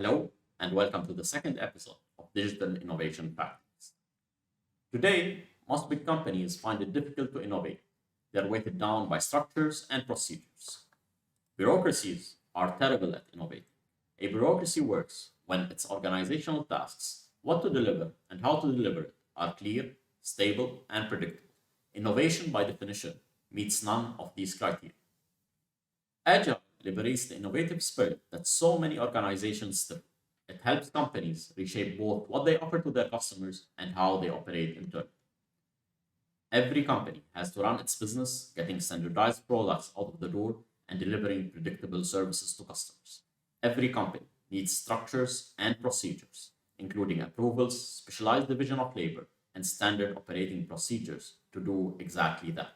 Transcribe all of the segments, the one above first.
Hello, and welcome to the second episode of Digital Innovation Practice. Today, most big companies find it difficult to innovate. They're weighted down by structures and procedures. Bureaucracies are terrible at innovating. A bureaucracy works when its organizational tasks, what to deliver and how to deliver it, are clear, stable, and predictable. Innovation, by definition, meets none of these criteria. Agile liberates the innovative spirit that so many organizations still. It helps companies reshape both what they offer to their customers and how they operate internally. Every company has to run its business, getting standardized products out of the door and delivering predictable services to customers. Every company needs structures and procedures, including approvals, specialized division of labor, and standard operating procedures to do exactly that.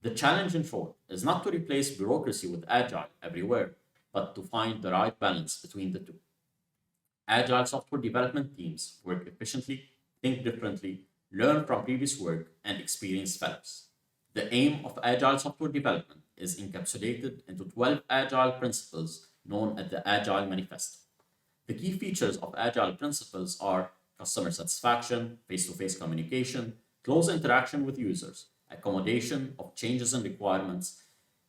The challenge, in short, is not to replace bureaucracy with agile everywhere, but to find the right balance between the two. Agile software development teams work efficiently, think differently, learn from previous work, and experience fellows. The aim of agile software development is encapsulated into 12 agile principles known as the Agile Manifesto. The key features of agile principles are customer satisfaction, face to face communication, close interaction with users, accommodation of changes in requirements,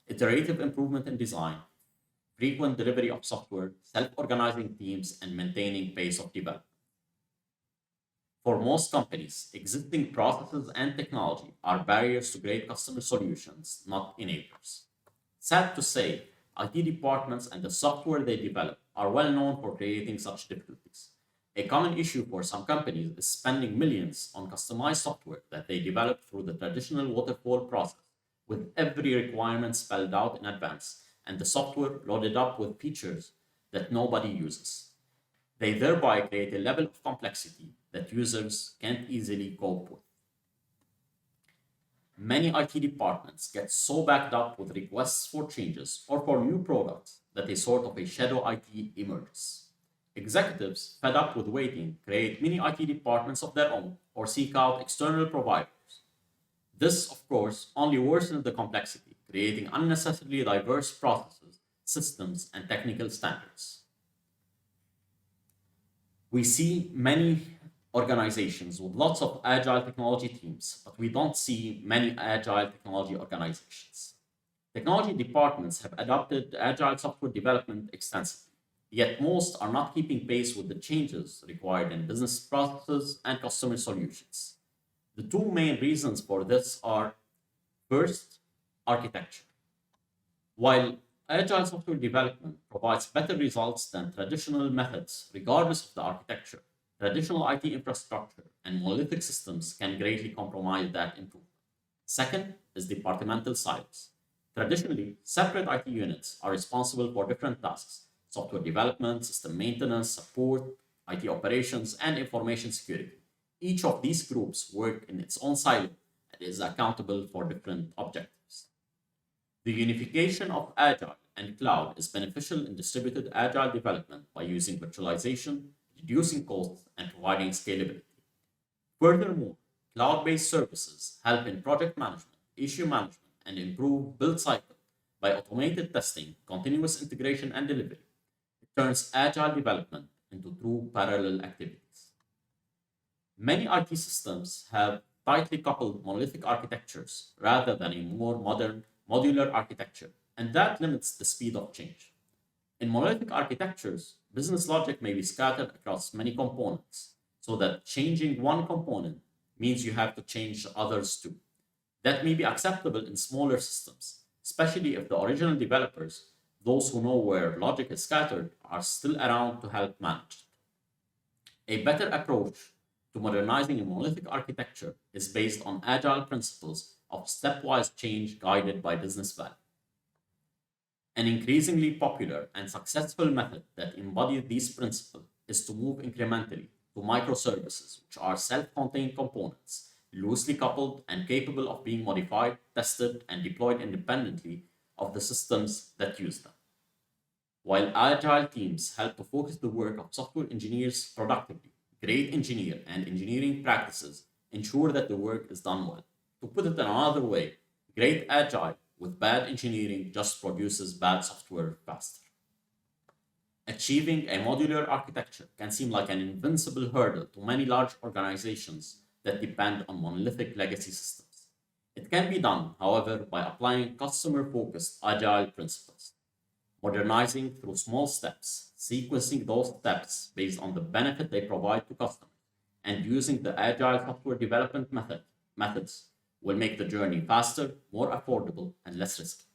iterative improvement in design, frequent delivery of software, self organizing teams, and maintaining pace of development. For most companies, existing processes and technology are barriers to great customer solutions, not enablers. Sad to say, IT departments and the software they develop are well known for creating such difficulties. A common issue for some companies is spending millions on customized software that they develop through the traditional waterfall process, with every requirement spelled out in advance and the software loaded up with features that nobody uses. They thereby create a level of complexity that users can't easily cope with. Many IT departments get so backed up with requests for changes or for new products that a sort of a shadow IT emerges. Executives, fed up with waiting, create mini IT departments of their own or seek out external providers. This, of course, only worsens the complexity, creating unnecessarily diverse processes, systems, and technical standards. We see many organizations with lots of agile technology teams, but we don't see many agile technology organizations. Technology departments have adopted agile software development extensively, yet most are not keeping pace with the changes required in business processes and customer solutions. The two main reasons for this are first, architecture. While agile software development provides better results than traditional methods, regardless of the architecture, traditional IT infrastructure and monolithic systems can greatly compromise that improvement. Second is departmental silos. Traditionally, separate IT units are responsible for different tasks: software development, system maintenance, support, IT operations, and information security. Each of these groups work in its own silo and is accountable for different objectives. The unification of Agile and cloud is beneficial in distributed Agile development by using virtualization, reducing costs, and providing scalability. Furthermore, cloud based services help in project management, issue management, and improve build cycle by automated testing, continuous integration, and delivery. It turns Agile development into true parallel activities. Many IT systems have tightly coupled monolithic architectures rather than a more modern modular architecture, and that limits the speed of change. In monolithic architectures, business logic may be scattered across many components, so that changing one component means you have to change others too. That may be acceptable in smaller systems, especially if the original developers, those who know where logic is scattered, are still around to help manage it. A better approach to modernizing a monolithic architecture is based on agile principles of stepwise change guided by business value. An increasingly popular and successful method that embodies these principles is to move incrementally to microservices, which are self contained components, loosely coupled and capable of being modified, tested, and deployed independently of the systems that use them. While agile teams help to focus the work of software engineers productively, great engineer and engineering practices ensure that the work is done well. To put it another way, great agile with bad engineering just produces bad software faster. Achieving a modular architecture can seem like an invincible hurdle to many large organizations that depend on monolithic legacy systems. It can be done, however, by applying customer focused agile principles, modernizing through small steps, sequencing those steps based on the benefit they provide to customers, and using the agile software development methods will make the journey faster, more affordable, and less risky.